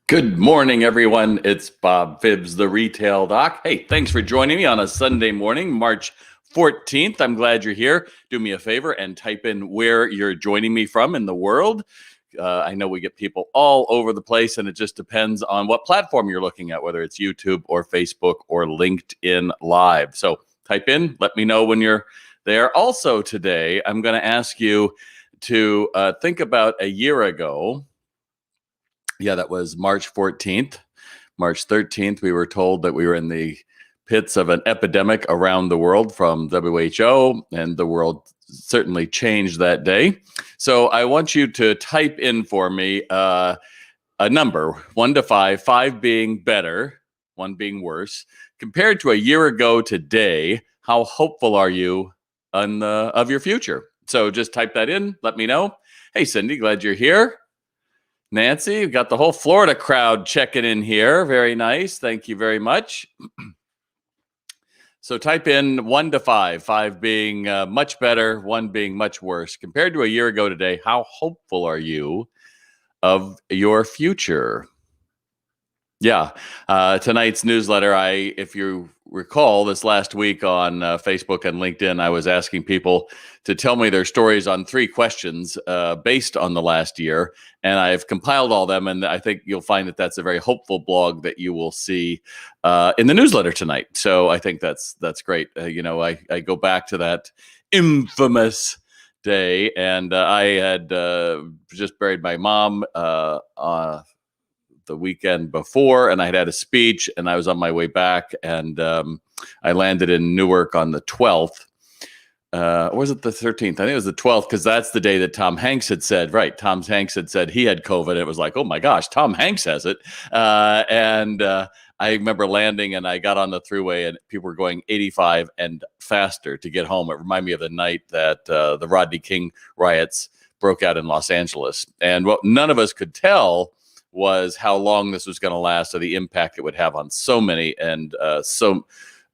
Good morning, everyone. It's Bob Phibbs, the retail doc. Hey, thanks for joining me on a Sunday morning, March 14th. I'm glad you're here. Do me a favor and type in where you're joining me from in the world. I know we get people all over the place, and it just depends on what platform you're looking at, whether it's YouTube or Facebook or LinkedIn Live. So type in, let me know when you're there. Also today, I'm going to ask you to think about a year ago. Yeah, that was March 14th. March 13th, we were told that we were in the pits of an epidemic around the world from WHO, and the world certainly changed that day. So I want you to type in for me a number, 1 to 5, 5 being better, 1 being worse. Compared to a year ago today, how hopeful are you of your future? So just type that in, let me know. Hey, Cindy, glad you're here. Nancy, you've got the whole Florida crowd checking in here. Very nice. Thank you very much. So type in 1 to 5, 5 being much better, 1 being much worse. Compared to a year ago today, how hopeful are you of your future? Yeah. Tonight's newsletter, if you recall, this last week on Facebook and LinkedIn, I was asking people to tell me their stories on 3 questions based on the last year. And I've compiled all them. And I think you'll find that that's a very hopeful blog that you will see in the newsletter tonight. So I think that's great. I go back to that infamous day, and I had just buried my mom the weekend before, and I had a speech, and I was on my way back, and I landed in Newark on the 12th. Or was it the 13th? I think it was the 12th, because that's the day that Tom Hanks had said, Tom Hanks had said he had COVID. It was like, oh my gosh, Tom Hanks has it. And I remember landing, and I got on the thruway, and people were going 85 and faster to get home. It reminded me of the night that the Rodney King riots broke out in Los Angeles. And what none of us could tell was how long this was going to last, or the impact it would have on so many, and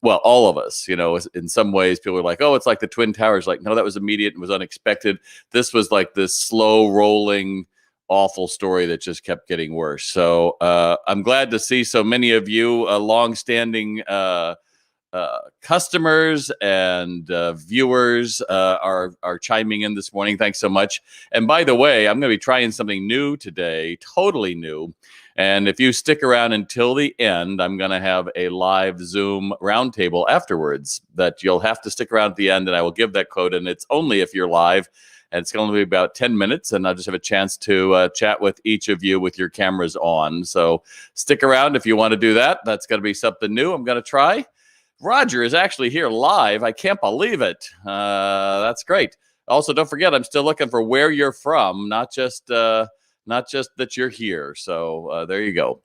all of us. In some ways, people were like, oh, it's like the Twin Towers. Like, no, that was immediate and was unexpected. This was like this slow rolling, awful story that just kept getting worse. So I'm glad to see so many of you longstanding customers and viewers are chiming in this morning. Thanks so much. And by the way, I'm going to be trying something new today, totally new. And if you stick around until the end, I'm going to have a live Zoom roundtable afterwards that you'll have to stick around at the end, and I will give that code. And it's only if you're live, and it's going to be about 10 minutes, and I'll just have a chance to chat with each of you with your cameras on. So stick around if you want to do that. That's going to be something new I'm going to try. Roger is actually here live. I can't believe it. That's great. Also, don't forget, I'm still looking for where you're from, not just that you're here. So there you go.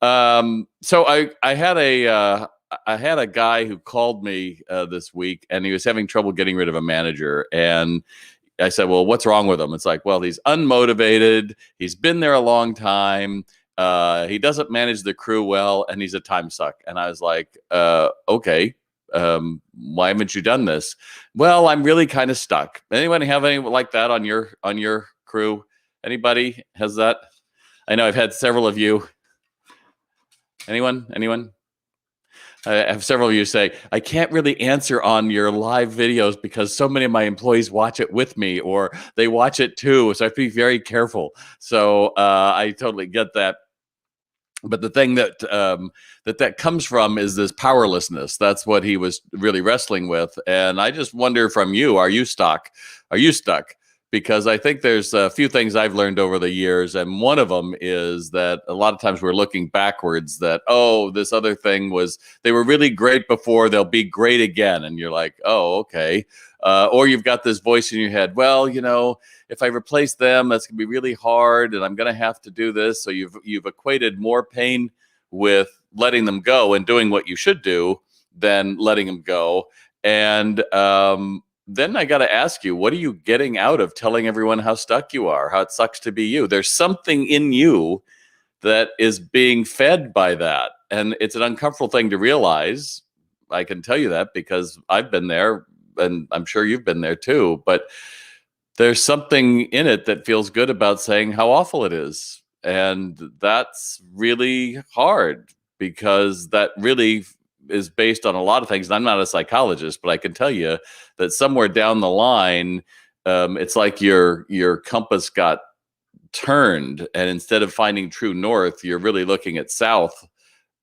So I had a guy who called me this week, and he was having trouble getting rid of a manager. And I said, well, what's wrong with him? It's like, well, he's unmotivated. He's been there a long time. He doesn't manage the crew well, and he's a time suck. And I was like, okay, why haven't you done this? Well, I'm really kind of stuck. Anyone have anyone like that on your crew? Anybody has that? I know I've had several of you. Anyone? I have several of you say, I can't really answer on your live videos because so many of my employees watch it with me, or they watch it too. So I have to be very careful. So I totally get that. But the thing that comes from is this powerlessness. That's what he was really wrestling with. And I just wonder from you, are you stuck? Are you stuck? Because I think there's a few things I've learned over the years. And one of them is that a lot of times we're looking backwards that, oh, this other thing they were really great before, they'll be great again. And you're like, oh, okay. Or you've got this voice in your head, well, if I replace them, that's going to be really hard, and I'm going to have to do this. So you've equated more pain with letting them go and doing what you should do than letting them go. And then I got to ask you, what are you getting out of telling everyone how stuck you are, how it sucks to be you? There's something in you that is being fed by that. And it's an uncomfortable thing to realize. I can tell you that because I've been there, and I'm sure you've been there too. But there's something in it that feels good about saying how awful it is. And that's really hard because that really is based on a lot of things. And I'm not a psychologist, but I can tell you that somewhere down the line, it's like your compass got turned, and instead of finding true north, you're really looking at south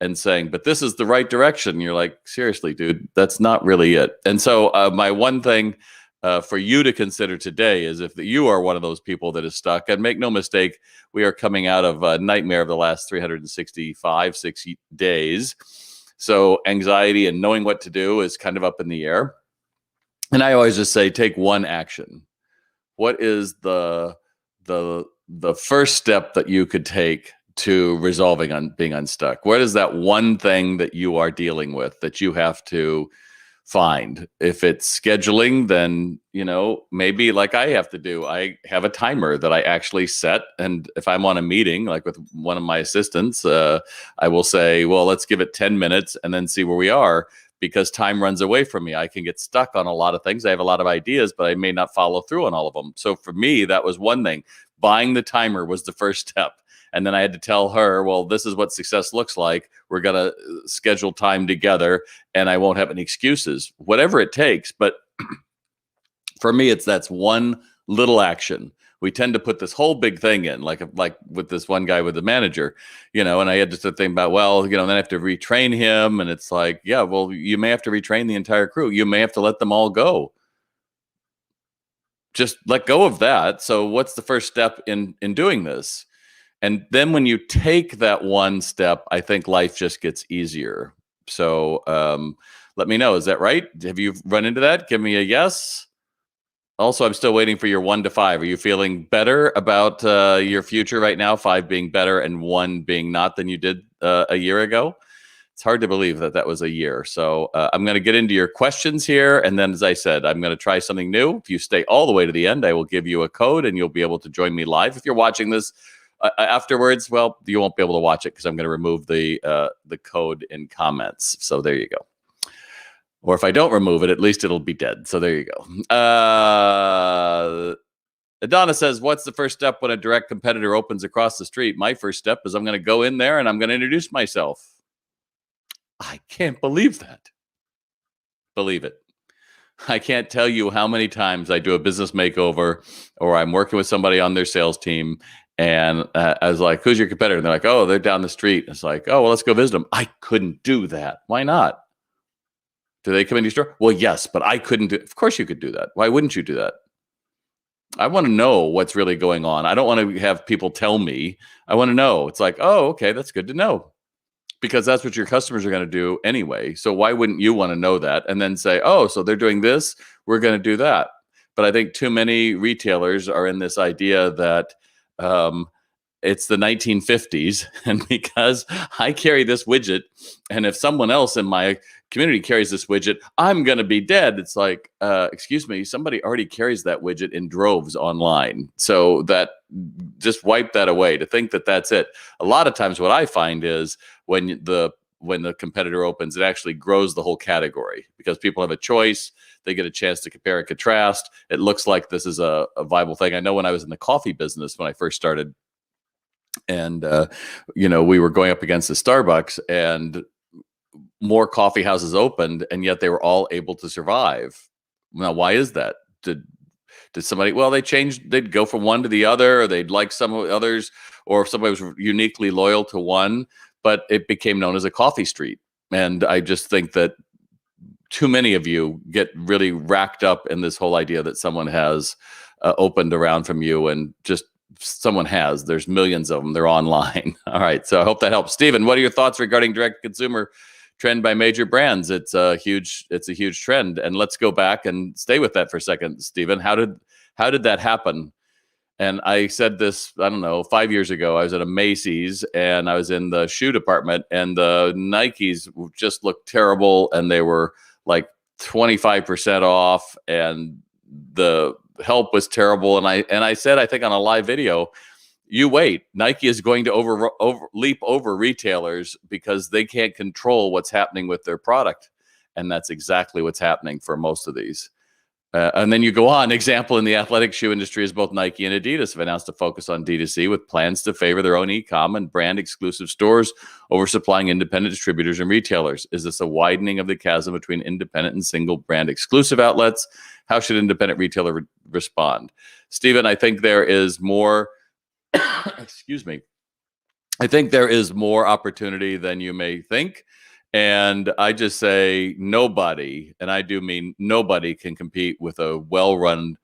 and saying, but this is the right direction. You're like, seriously, dude, that's not really it. And so my one thing for you to consider today is if you are one of those people that is stuck, and make no mistake, we are coming out of a nightmare of the last 365, 6 days. So anxiety and knowing what to do is kind of up in the air. And I always just say, take one action. What is the first step that you could take to resolving on being unstuck? What is that one thing that you are dealing with that you have to find? If it's scheduling, then, maybe like I have to do, I have a timer that I actually set. And if I'm on a meeting, like with one of my assistants, I will say, well, let's give it 10 minutes and then see where we are, because time runs away from me. I can get stuck on a lot of things. I have a lot of ideas, but I may not follow through on all of them. So for me, that was one thing. Buying the timer was the first step. And then I had to tell her, well, this is what success looks like. We're going to schedule time together and I won't have any excuses, whatever it takes. But for me, that's one little action. We tend to put this whole big thing in, like with this one guy with the manager, and I had to think about, well, then I have to retrain him. And it's like, yeah, well, you may have to retrain the entire crew. You may have to let them all go. Just let go of that. So what's the first step in doing this? And then when you take that one step, I think life just gets easier. So let me know. Is that right? Have you run into that? Give me a yes. Also, I'm still waiting for your 1 to 5. Are you feeling better about your future right now? 5 being better and 1 being not than you did a year ago? It's hard to believe that was a year. So I'm going to get into your questions here. And then, as I said, I'm going to try something new. If you stay all the way to the end, I will give you a code and you'll be able to join me live. If you're watching this afterwards, well, you won't be able to watch it because I'm going to remove the code in comments. So there you go. Or if I don't remove it, at least it'll be dead. So there you go. Addons says, what's the first step when a direct competitor opens across the street? My first step is I'm going to go in there and I'm going to introduce myself. I can't believe that. Believe it. I can't tell you how many times I do a business makeover or I'm working with somebody on their sales team. And I was like, who's your competitor? And they're like, oh, they're down the street. It's like, oh, well, let's go visit them. I couldn't do that. Why not? Do they come into your store? Well, yes, but I couldn't do it. Of course you could do that. Why wouldn't you do that? I want to know what's really going on. I don't want to have people tell me. I want to know. It's like, oh, okay, that's good to know. Because that's what your customers are going to do anyway. So why wouldn't you want to know that and then say, oh, so they're doing this, we're going to do that. But I think too many retailers are in this idea that it's the 1950s. And because I carry this widget, and if someone else in my community carries this widget, I'm going to be dead. It's like, excuse me, somebody already carries that widget in droves online. So that just wipe that away to think that that's it. A lot of times what I find is when the competitor opens, it actually grows the whole category because people have a choice. They get a chance to compare and contrast. It looks like this is a viable thing. I know when I was in the coffee business, when I first started, and we were going up against the Starbucks, and more coffee houses opened, and yet they were all able to survive. Now, why is that? Did somebody, well, they'd go from one to the other, or they'd like some of the others, or if somebody was uniquely loyal to one, but it became known as a coffee street. And I just think that too many of you get really racked up in this whole idea that someone has opened around from you, and just someone has. There's millions of them. They're online. All right. So I hope that helps. Stephen, what are your thoughts regarding direct consumer trend by major brands? It's a huge trend. And let's go back and stay with that for a second, Stephen. How did that happen? And I said this, I don't know, 5 years ago. I was at a Macy's and I was in the shoe department, and the Nikes just looked terrible, and they were like 25% off, and the help was terrible. And I said, I think on a live video, you wait, Nike is going to leap over retailers because they can't control what's happening with their product. And that's exactly what's happening for most of these. And then you go on. Example in the athletic shoe industry is both Nike and Adidas have announced a focus on D2C with plans to favor their own e-com and brand exclusive stores over supplying independent distributors and retailers. Is this a widening of the chasm between independent and single brand exclusive outlets? How should independent retailer respond? Stephen, I think there is more, excuse me. I think there is more opportunity than you may think. And I just say nobody, and I do mean nobody, can compete with a well-run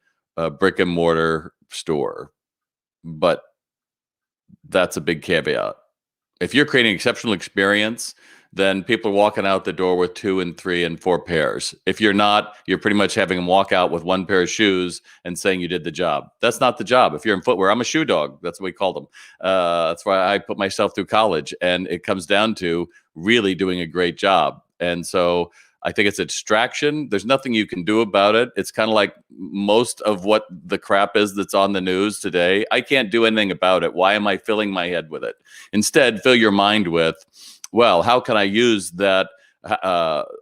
brick and mortar store. But that's a big caveat. If you're creating exceptional experience, then people are walking out the door with 2 and 3 and 4 pairs. If you're not, you're pretty much having them walk out with 1 pair of shoes and saying you did the job. That's not the job. If you're in footwear, I'm a shoe dog. That's what we call them. That's why I put myself through college. And it comes down to really doing a great job. And so I think it's a distraction. There's nothing you can do about it. It's kind of like most of what the crap is that's on the news today. I can't do anything about it. Why am I filling my head with it? Instead, fill your mind with, well, how can I use that,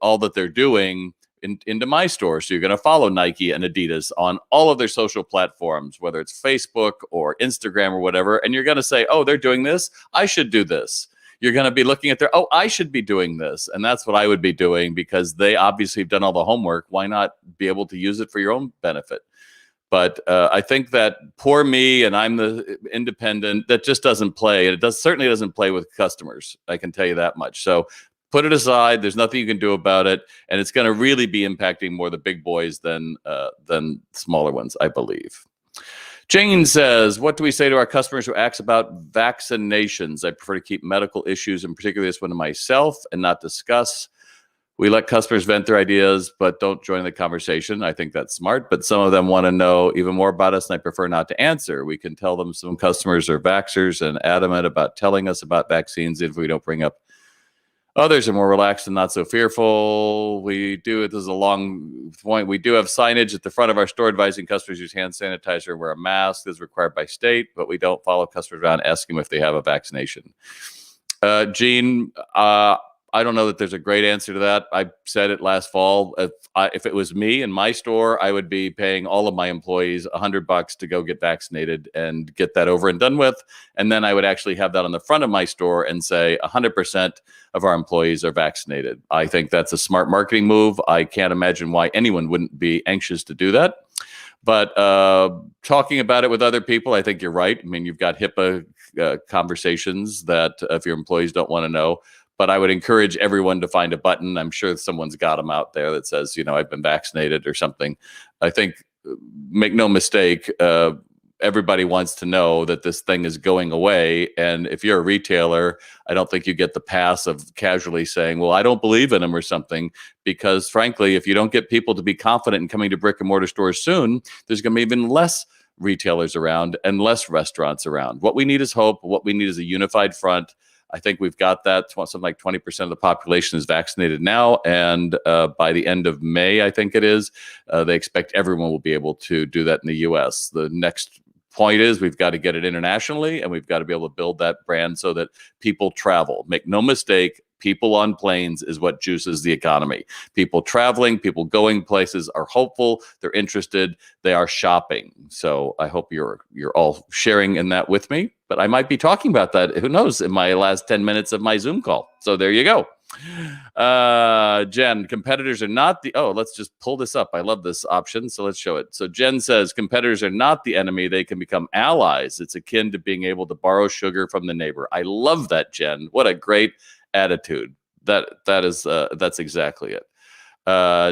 all that they're doing into my store? So you're going to follow Nike and Adidas on all of their social platforms, whether it's Facebook or Instagram or whatever. And you're going to say, oh, they're doing this. I should do this. You're going to be looking at oh, I should be doing this. And that's what I would be doing because they obviously have done all the homework. Why not be able to use it for your own benefit? But I think that poor me, and I'm the independent, that just doesn't play. And it certainly doesn't play with customers. I can tell you that much. So put it aside. There's nothing you can do about it. And it's going to really be impacting more the big boys than smaller ones, I believe. Jane says, what do we say to our customers who ask about vaccinations? I prefer to keep medical issues, and particularly this one, to myself and not discuss. We let customers vent their ideas, but don't join the conversation. I think that's smart, but some of them want to know even more about us, and I prefer not to answer. We can tell them some customers are vaxxers and adamant about telling us about vaccines if we don't bring up. Others are more relaxed and not so fearful. This is a long point. We do have signage at the front of our store advising customers use hand sanitizer and wear a mask as required by state, but we don't follow customers around asking them if they have a vaccination. Gene, I don't know that there's a great answer to that. I said it last fall. If it was me in my store, I would be paying all of my employees $100 to go get vaccinated and get that over and done with. And then I would actually have that on the front of my store and say 100% of our employees are vaccinated. I think that's a smart marketing move. I can't imagine why anyone wouldn't be anxious to do that. But talking about it with other people, I think you're right. I mean, you've got HIPAA conversations that if your employees don't want to know. But I would encourage everyone to find a button. I'm sure someone's got them out there that says, I've been vaccinated or something. I think, make no mistake, everybody wants to know that this thing is going away. And if you're a retailer, I don't think you get the pass of casually saying, well, I don't believe in them or something. Because frankly, if you don't get people to be confident in coming to brick and mortar stores soon, there's going to be even less retailers around and less restaurants around. What we need is hope. What we need is a unified front. I think we've got that. Something like 20% of the population is vaccinated now. And by the end of May, I think it is, they expect everyone will be able to do that in the U.S. The next point is we've got to get it internationally, and we've got to be able to build that brand so that people travel. Make no mistake, people on planes is what juices the economy. People traveling, people going places are hopeful, they're interested, they are shopping. So I hope you're all sharing in that with me. But I might be talking about that, who knows, in my last 10 minutes of my Zoom call. So there you go. Jen, competitors are not let's just pull this up. I love this option, so let's show it. So Jen says, competitors are not the enemy. They can become allies. It's akin to being able to borrow sugar from the neighbor. I love that, Jen. What a great attitude. That's exactly it.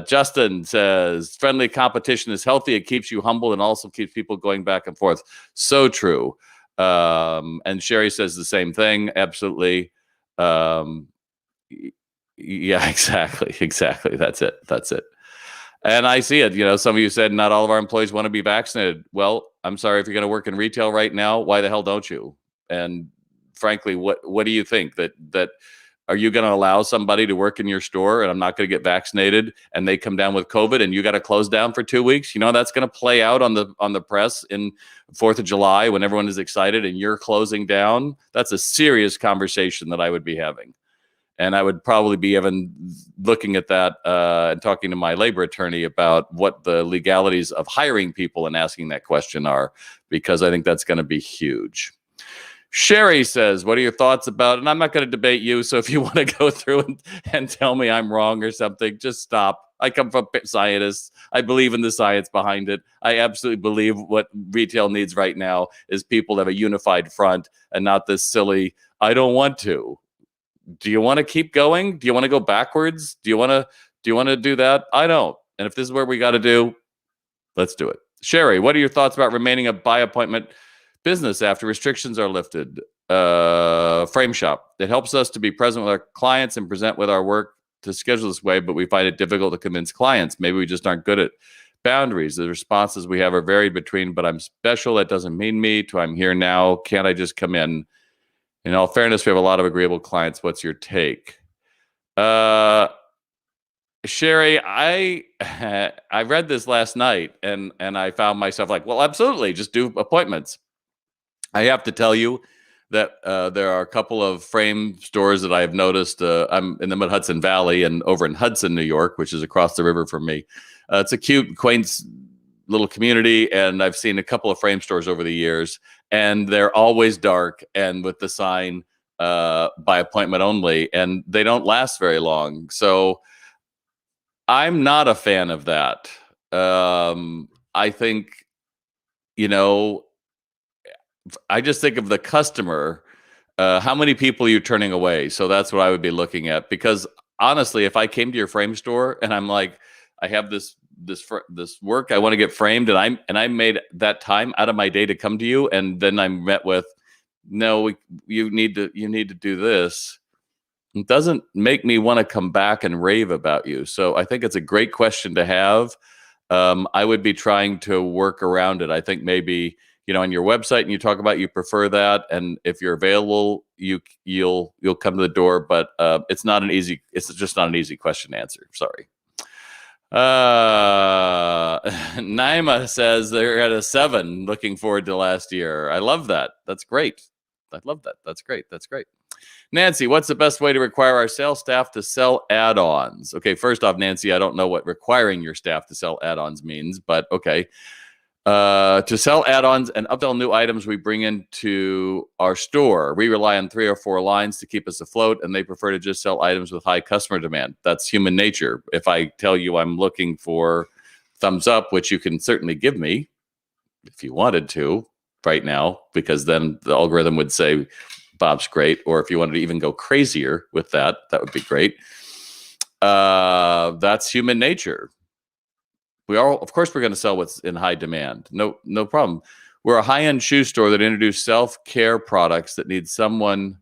Justin says, friendly competition is healthy. It keeps you humble and also keeps people going back and forth. So true. And Sherry says the same thing. Absolutely. Yeah, exactly. That's it. And I see it. Some of you said not all of our employees want to be vaccinated. Well, I'm sorry, if you're going to work in retail right now, why the hell don't you? And frankly, what do you think that are you going to allow somebody to work in your store and I'm not going to get vaccinated and they come down with COVID and you got to close down for 2 weeks? That's going to play out on the press in 4th of July when everyone is excited and you're closing down. That's a serious conversation that I would be having. And I would probably be even looking at that and talking to my labor attorney about what the legalities of hiring people and asking that question are, because I think that's going to be huge. Sherry says, what are your thoughts about, and I'm not going to debate you, so if you want to go through and tell me I'm wrong or something, just stop. I come from scientists. I believe in the science behind it. I absolutely believe what retail needs right now is people to have a unified front and not this silly, I don't want to. Do you want to keep going? Do you want to go backwards? Do you want to do that? I don't. And if this is where we got to do, let's do it. Sherry, what are your thoughts about remaining a by appointment business after restrictions are lifted? Frame shop. It helps us to be present with our clients and present with our work to schedule this way, but we find it difficult to convince clients. Maybe we just aren't good at boundaries. The responses we have are varied between, but I'm special. That doesn't mean me, to I'm here now. Can't I just come in? In all fairness, we have a lot of agreeable clients. What's your take? Sherry, I read this last night and I found myself like, well, absolutely, just do appointments. I have to tell you that there are a couple of frame stores that I have noticed. I'm in the Mid-Hudson Valley and over in Hudson, New York, which is across the river from me. It's a cute, quaint little community, and I've seen a couple of frame stores over the years, and they're always dark and with the sign by appointment only, and they don't last very long. So I'm not a fan of that. I think, I just think of the customer. How many people are you turning away? So that's what I would be looking at. Because honestly, if I came to your frame store and I'm like, I have this work I want to get framed, and I made that time out of my day to come to you, and then I'm met with, no, you need to do this. It doesn't make me want to come back and rave about you. So I think it's a great question to have. I would be trying to work around it. I think maybe, on your website, and you talk about you prefer that, and if you're available, you'll come to the door. But it's just not an easy question to answer. Sorry. Naima says they're at a 7. Looking forward to last year. I love that. That's great. I love that. That's great. That's great. Nancy, what's the best way to require our sales staff to sell add-ons? Okay, first off, Nancy, I don't know what requiring your staff to sell add-ons means, but okay. To sell add-ons and upsell new items we bring into our store, we rely on 3 or 4 lines to keep us afloat, and they prefer to just sell items with high customer demand. That's human nature. If I tell you I'm looking for thumbs up, which you can certainly give me if you wanted to right now, because then the algorithm would say Bob's great, or if you wanted to even go crazier with that, that would be great. That's human nature. Of course, we're going to sell what's in high demand. No problem. We're a high-end shoe store that introduced self-care products that need someone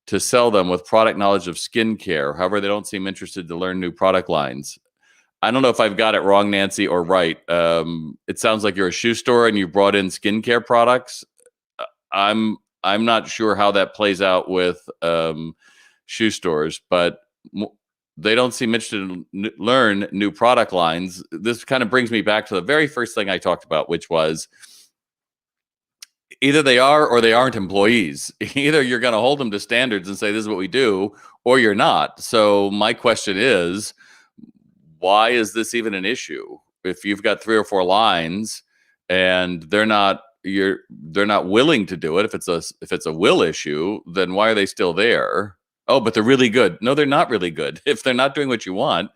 to sell them with product knowledge of skincare. However, they don't seem interested to learn new product lines. I don't know if I've got it wrong, Nancy, or right. It sounds like you're a shoe store and you brought in skincare products. I'm not sure how that plays out with shoe stores, but they don't seem interested in learn new product lines. This kind of brings me back to the very first thing I talked about, which was either they are or they aren't employees. Either you're going to hold them to standards and say, this is what we do, or you're not. So my question is, why is this even an issue? If you've got 3 or 4 lines and they're not willing to do it, if it's a will issue, then why are they still there? Oh, but they're really good. No, they're not really good if they're not doing what you want.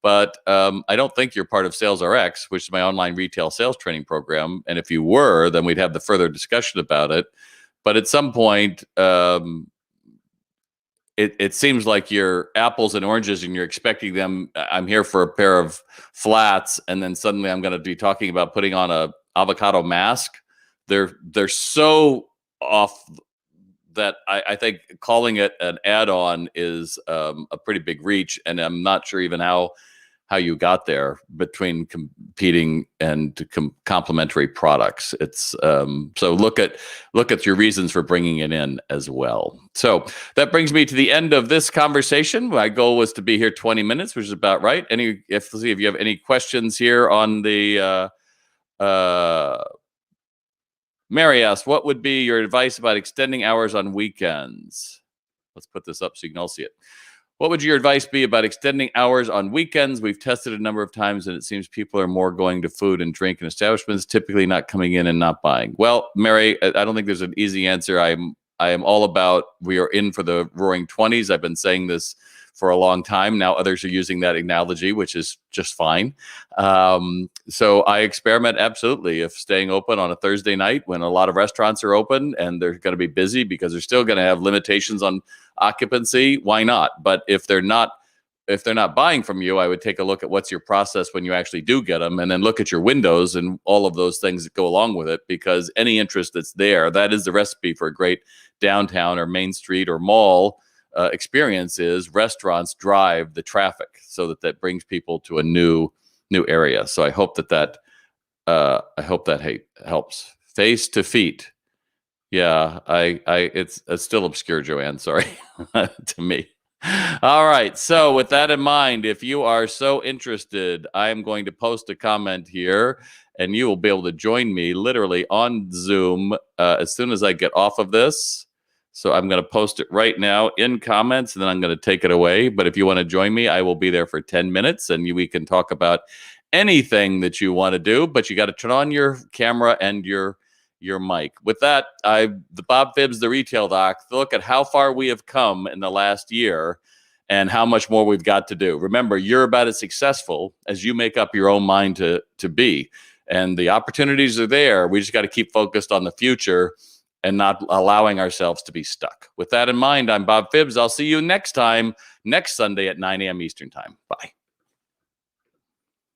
But I don't think you're part of Sales RX, which is my online retail sales training program. And if you were, then we'd have the further discussion about it. But at some point, it seems like you're apples and oranges, and you're expecting them. I'm here for a pair of flats, and then suddenly I'm going to be talking about putting on a avocado mask. They're so off that I think calling it an add-on is a pretty big reach, and I'm not sure even how you got there between competing and complementary products. It's so look at your reasons for bringing it in as well. So that brings me to the end of this conversation. My goal was to be here 20 minutes, which is about right. Let's see if you have any questions here on the. Mary asked, what would be your advice about extending hours on weekends? Let's put this up so you can all see it. What would your advice be about extending hours on weekends? We've tested a number of times, and it seems people are more going to food and drink and establishments, typically not coming in and not buying. Well, Mary, I don't think there's an easy answer. I am all about we are in for the roaring 20s. I've been saying this for a long time. Now others are using that analogy, which is just fine. So I experiment absolutely. If staying open on a Thursday night when a lot of restaurants are open and they're going to be busy because they're still going to have limitations on occupancy, why not? But if they're not buying from you, I would take a look at what's your process when you actually do get them, and then look at your windows and all of those things that go along with it, because any interest that's there, that is the recipe for a great downtown or Main Street or mall experience. Is restaurants drive the traffic so that brings people to a new area. So I hope that helps. Face to feet. Yeah, it's still obscure, Joanne. Sorry, to me. All right. So with that in mind, if you are so interested, I am going to post a comment here, and you will be able to join me literally on Zoom as soon as I get off of this. So I'm going to post it right now in comments, and then I'm going to take it away. But if you want to join me, I will be there for 10 minutes, and we can talk about anything that you want to do. But you got to turn on your camera and your mic. With that, the Bob Phibbs, the retail doc, look at how far we have come in the last year and how much more we've got to do. Remember, you're about as successful as you make up your own mind to be. And the opportunities are there. We just got to keep focused on the future and not allowing ourselves to be stuck. With that in mind, I'm Bob Phibbs. I'll see you next time, next Sunday at 9 a.m. Eastern Time. Bye.